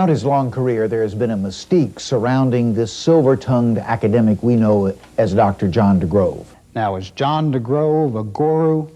Throughout his long career, there has been a mystique surrounding this silver-tongued academic we know as Dr. John DeGrove. Now, is John DeGrove a guru?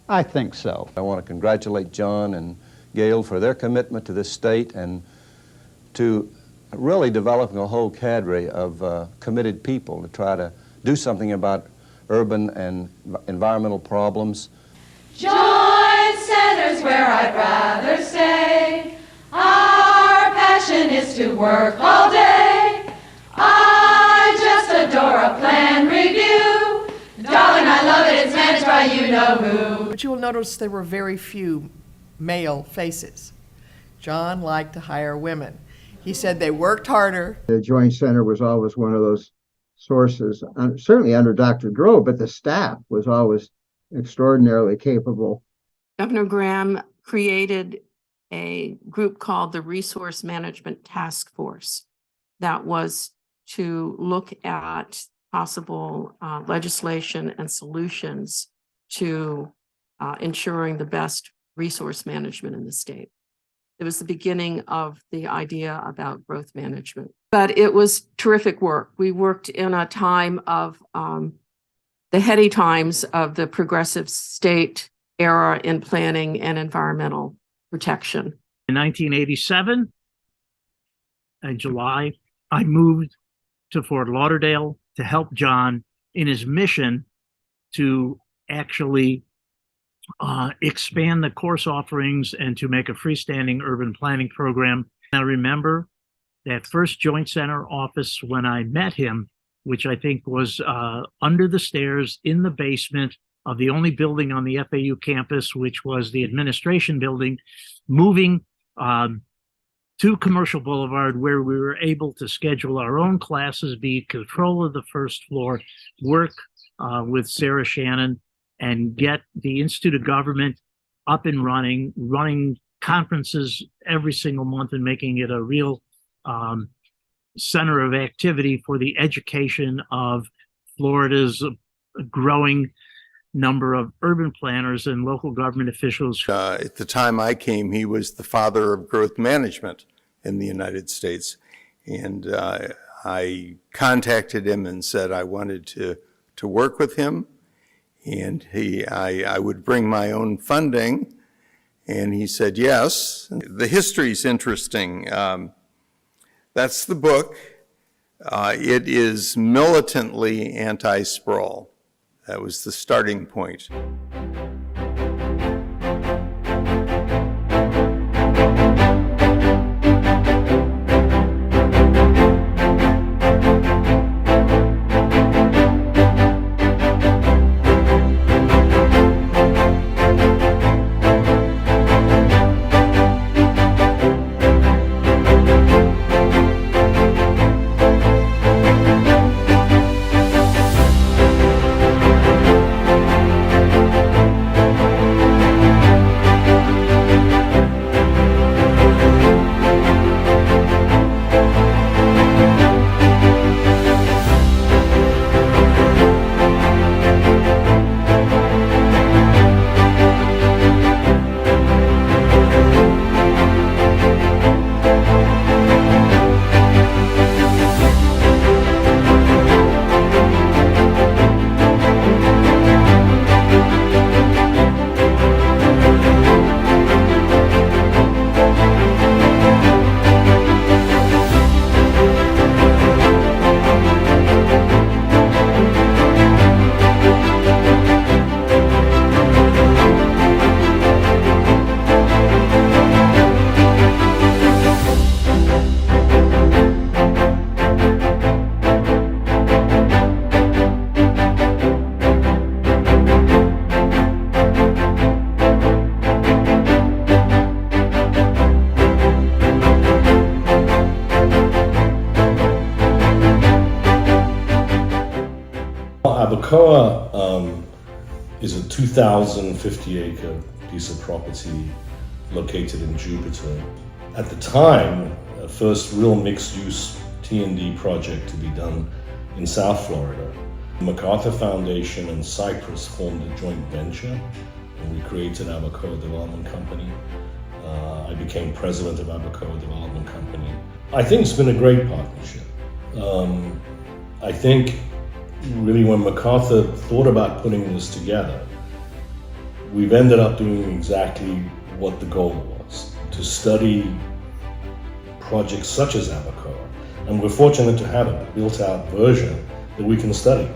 I think so. I want to congratulate John and Gail for their commitment to this state and to really developing a whole cadre of committed people to try to do something about urban and environmental problems. Joint Center's where I'd rather stay. Our passion is to work all day. I just adore a plan review. Darling, I love it, it's managed by you-know-who. But you will notice there were very few male faces. John liked to hire women. He said they worked harder. The Joint Center was always one of those sources, certainly under Dr. DeGrove, but the staff was always extraordinarily capable. Governor Graham created a group called the Resource Management Task Force that was to look at possible legislation and solutions to ensuring the best resource management in the state. It was the beginning of the idea about growth management. But it was terrific work. We worked in a time of the heady times of the progressive state era in planning and environmental protection. In 1987, in July, I moved to Fort Lauderdale to help John in his mission to actually expand the course offerings and to make a freestanding urban planning program. I remember that first Joint Center office when I met him, which I think was under the stairs in the basement of the only building on the FAU campus, which was the administration building, moving to Commercial Boulevard, where we were able to schedule our own classes, be control of the first floor, work with Sarah Shannon, and get the Institute of Government up and running conferences every single month and making it a real center of activity for the education of Florida's growing number of urban planners and local government officials. At the time I came, he was the father of growth management in the United States. And I contacted him and said I wanted to work with him. And I would bring my own funding. And he said yes. The history's interesting. That's the book. It is militantly anti-sprawl. That was the starting point. Alcoa is a 2,050-acre piece of property located in Jupiter. At the time, a first real mixed-use T&D project to be done in South Florida. The MacArthur Foundation and Cypress formed a joint venture, and we created Alcoa Development Company. I became president of Abacoa Development Company. I think it's been a great partnership. I think really when MacArthur thought about putting this together, we've ended up doing exactly what the goal was, to study projects such as Abacoa. And we're fortunate to have a built-out version that we can study.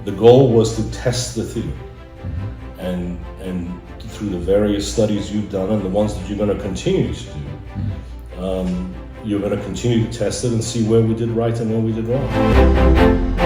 The goal was to test the theory. And through the various studies you've done and the ones that you're going to continue to do, you're going to continue to test it and see where we did right and where we did wrong.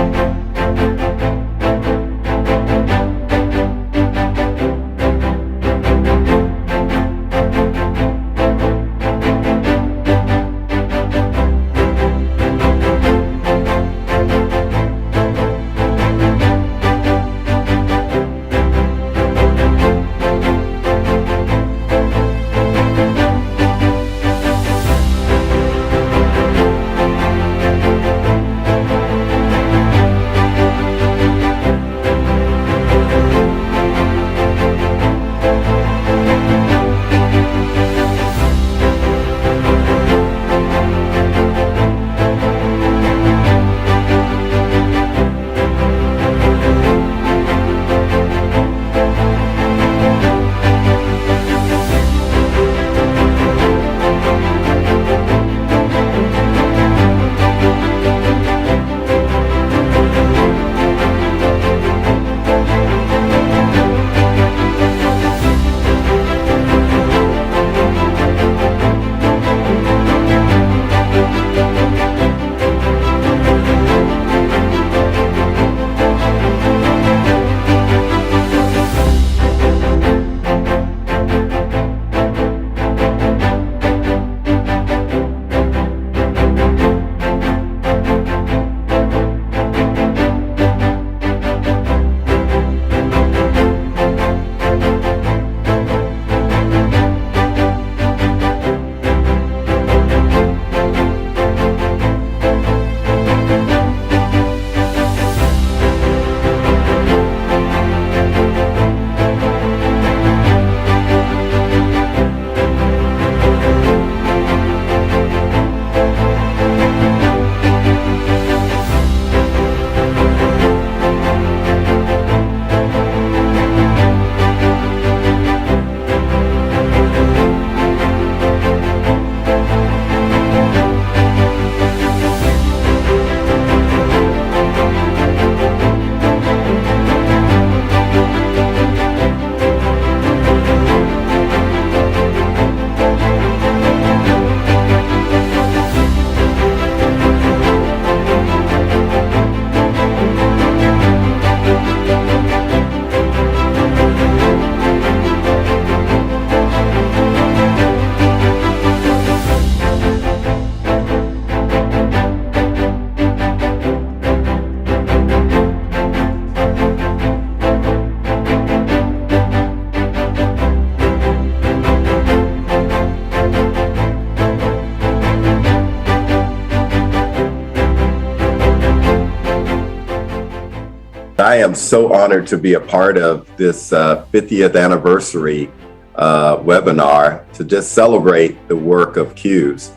I am so honored to be a part of this 50th anniversary webinar to just celebrate the work of CUES.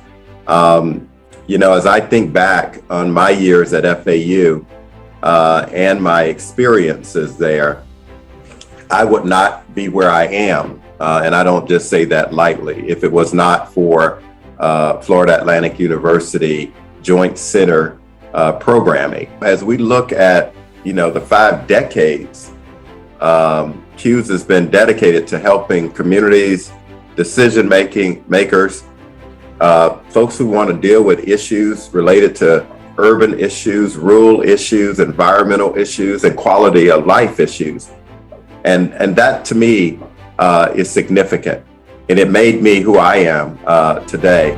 You know, as I think back on my years at FAU and my experiences there, I would not be where I am. And I don't just say that lightly. If it was not for Florida Atlantic University Joint Center programming. As we look at, you know, the 5 decades, CUES has been dedicated to helping communities, makers, folks who want to deal with issues related to urban issues, rural issues, environmental issues, and quality of life issues. And that to me is significant. And it made me who I am today.